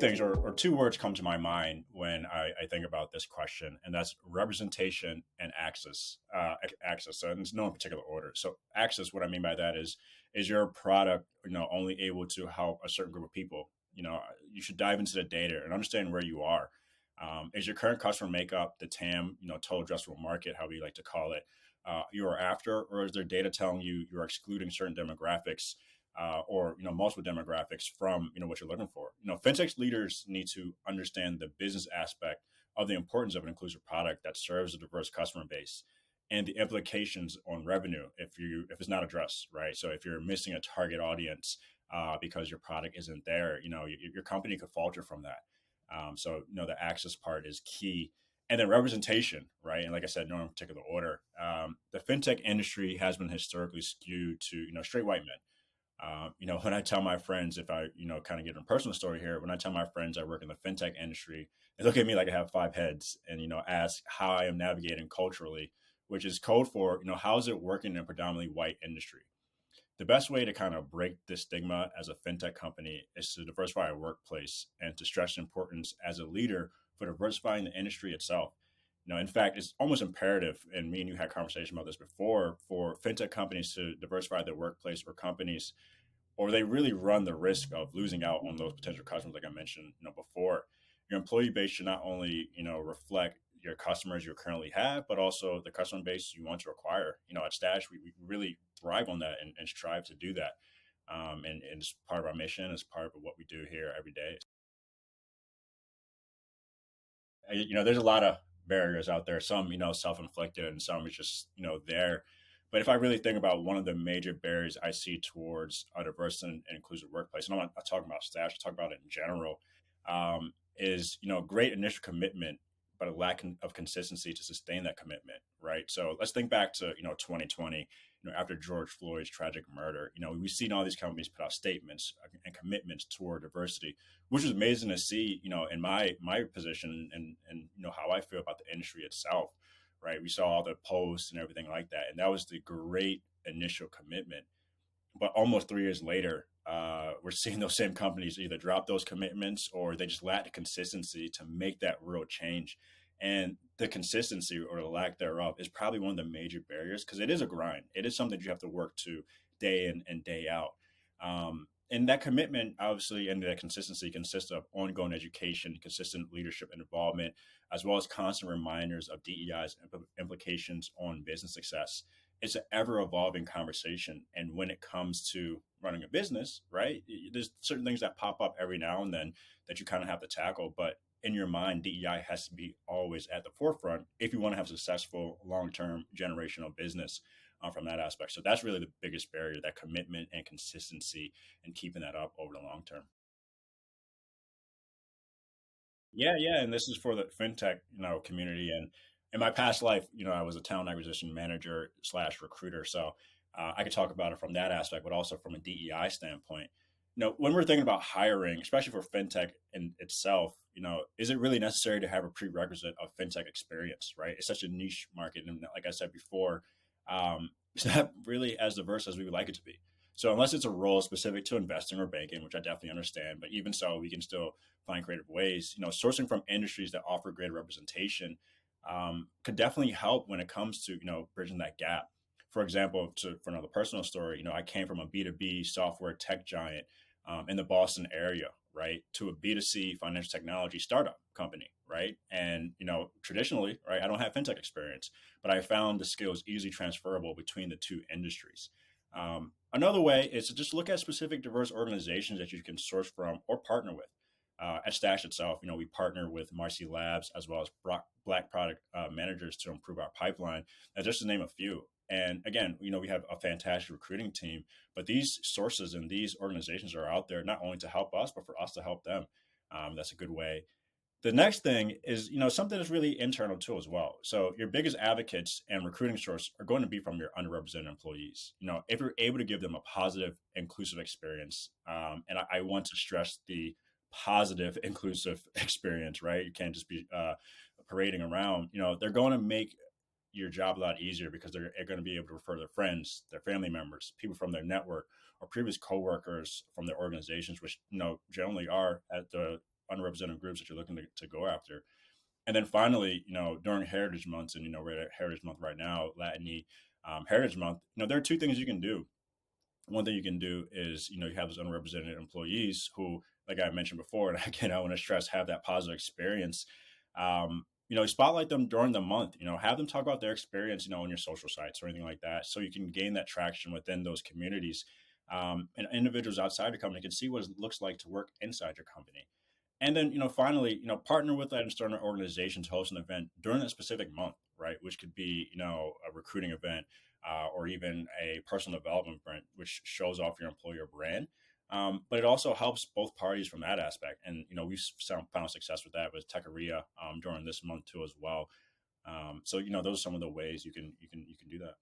things or two words come to my mind when I think about this question, and that's representation and access. Access, so it's no particular order. So access, what I mean by that is your product, only able to help a certain group of people. You should dive into the data and understand where you are. Is your current customer makeup, the TAM, total addressable market, how we like to call it, you are after, or is there data telling you you're excluding certain demographics, or multiple demographics from what you're looking for? Fintech leaders need to understand the business aspect of the importance of an inclusive product that serves a diverse customer base and the implications on revenue if it's not addressed, right? So if you're missing a target audience because your product isn't there, your company could falter from that. So the access part is key, and then representation, right? And like I said, no in particular order. The fintech industry has been historically skewed to straight white men. When I tell my friends, if I, kind of get a personal story here, when I tell my friends I work in the fintech industry, they look at me like I have five heads and, ask how I am navigating culturally, which is code for, how is it working in a predominantly white industry? The best way to kind of break this stigma as a fintech company is to diversify our workplace and to stress the importance as a leader for diversifying the industry itself. In fact, it's almost imperative, and me and you had a conversation about this before, for fintech companies to diversify their workplace or companies, or they really run the risk of losing out on those potential customers, like I mentioned, before. Your employee base should not only, reflect your customers you currently have, but also the customer base you want to acquire. At Stash, we really thrive on that and strive to do that. And it's part of our mission, it's part of what we do here every day. There's a lot of barriers out there. Some, self-inflicted, and some is just, there. But if I really think about one of the major barriers I see towards a diverse and inclusive workplace, and I'm not talking about Stash, I talk about it in general, is great initial commitment, but a lack of consistency to sustain that commitment, right? So let's think back to 2020, after George Floyd's tragic murder. We've seen all these companies put out statements and commitments toward diversity, which is amazing to see. In my position and how I feel about the industry itself, right? We saw all the posts and everything like that, and that was the great initial commitment. But almost 3 years later, we're seeing those same companies either drop those commitments or they just lack the consistency to make that real change. And the consistency or the lack thereof is probably one of the major barriers, because it is a grind. It is something you have to work to day in and day out. And that commitment, obviously, and that consistency consists of ongoing education, consistent leadership and involvement, as well as constant reminders of DEI's implications on business success. It's an ever evolving conversation. And when it comes to running a business, right, there's certain things that pop up every now and then that you kind of have to tackle. But in your mind, DEI has to be always at the forefront if you want to have a successful long-term generational business from that aspect. So that's really the biggest barrier, that commitment and consistency and keeping that up over the long term. Yeah. And this is for the fintech, community. And in my past life, I was a talent acquisition manager slash recruiter. So I could talk about it from that aspect, but also from a DEI standpoint. When we're thinking about hiring, especially for fintech in itself, is it really necessary to have a prerequisite of fintech experience, right? It's such a niche market. And like I said before, it's not really as diverse as we would like it to be. So unless it's a role specific to investing or banking, which I definitely understand, but even so, we can still find creative ways. Sourcing from industries that offer greater representation could definitely help when it comes to bridging that gap. For example, for another personal story, I came from a B2B software tech giant in the Boston area, right, to a B2C financial technology startup company, right? And traditionally, right, I don't have fintech experience, but I found the skills easily transferable between the two industries. Another way is to just look at specific diverse organizations that you can source from or partner with. At Stash itself, we partner with Marcy Labs as well as Black product managers to improve our pipeline. That's just to name a few. And again, we have a fantastic recruiting team, but these sources and these organizations are out there not only to help us, but for us to help them. That's a good way. The next thing is, something that's really internal too as well. So your biggest advocates and recruiting source are going to be from your underrepresented employees. If you're able to give them a positive, inclusive experience, and I want to stress the positive, inclusive experience, right? You can't just be parading around. They're going to make your job a lot easier because they're going to be able to refer their friends, their family members, people from their network, or previous coworkers from their organizations, which generally are at the unrepresented groups that you're looking to go after. And then finally, during Heritage Months, and we're at Heritage Month right now, Latini Heritage Month, there are two things you can do. One thing you can do is, you have those unrepresented employees who, like I mentioned before, and again, I want to stress, have that positive experience. Spotlight them during the month, have them talk about their experience, on your social sites or anything like that. So you can gain that traction within those communities. And individuals outside the company can see what it looks like to work inside your company. And then, finally, partner with that external organization to host an event during that specific month, right? Which could be, a recruiting event, or even a personal development event, which shows off your employer brand. But it also helps both parties from that aspect. And, we've found success with that with Techeria during this month too as well. So, those are some of the ways you can do that.